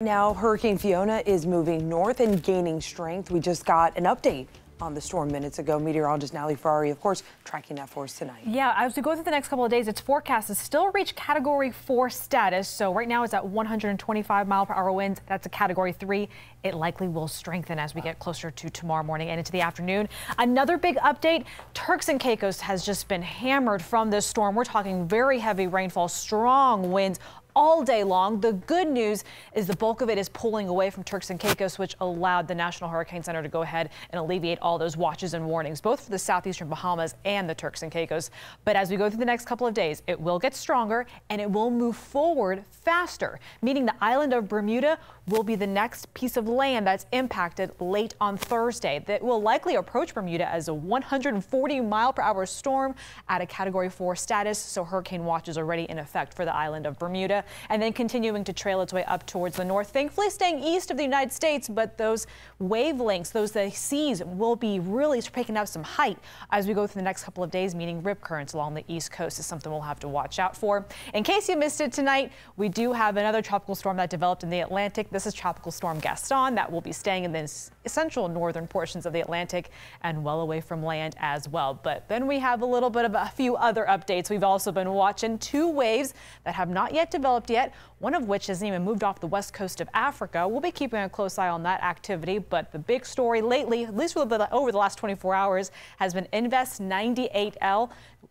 Now, Hurricane Fiona is moving north and gaining strength. We just got an update on the storm minutes ago. Meteorologist Nally Ferrari, of course, tracking that for us tonight. Yeah, as we go through the next couple of days, its forecast to still reach Category 4 status. So right now it's at 125-mile-per-hour winds. That's a Category 3. It likely will strengthen as we get closer to tomorrow morning and into the afternoon. Another big update, Turks and Caicos has just been hammered from this storm. We're talking very heavy rainfall, strong winds all day long. The good news is the bulk of it is pulling away from Turks and Caicos, which allowed the National Hurricane Center to go ahead and alleviate all those watches and warnings, both for the southeastern Bahamas and the Turks and Caicos. But as we go through the next couple of days, it will get stronger and it will move forward faster, meaning the island of Bermuda will be the next piece of land that's impacted late on Thursday. That will likely approach Bermuda as a 140-mile-per-hour storm at a Category 4 status. So hurricane watch is already in effect for the island of Bermuda, and then continuing to trail its way up towards the north, thankfully staying east of the United States. But those wavelengths, the seas will be really picking up some height as we go through the next couple of days, meaning rip currents along the east coast is something we'll have to watch out for. In case you missed it tonight, we do have another tropical storm that developed in the Atlantic. This is Tropical Storm Gaston that will be staying in the central northern portions of the Atlantic and well away from land as well. But then we have a little bit of a few other updates. We've also been watching two waves that have not yet developed yet, one of which hasn't even moved off the west coast of Africa. We'll be keeping a close eye on that activity, but the big story lately, at least over the last 24 hours, has been Invest 98L,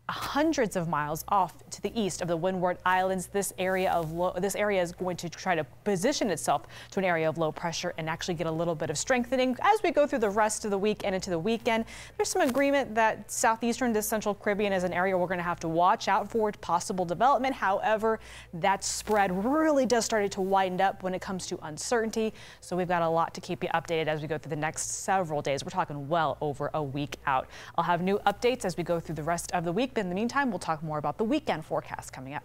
hundreds of miles off to the east of the Windward Islands. This area is going to try to position itself to an area of low pressure and actually get a little bit of strengthening as we go through the rest of the week and into the weekend. There's some agreement that southeastern to central Caribbean is an area we're going to have to watch out for possible development. However, that spread really does start to widen up when it comes to uncertainty. So we've got a lot to keep you updated as we go through the next several days. We're talking well over a week out. I'll have new updates as we go through the rest of the week. But in the meantime, we'll talk more about the weekend forecast coming up.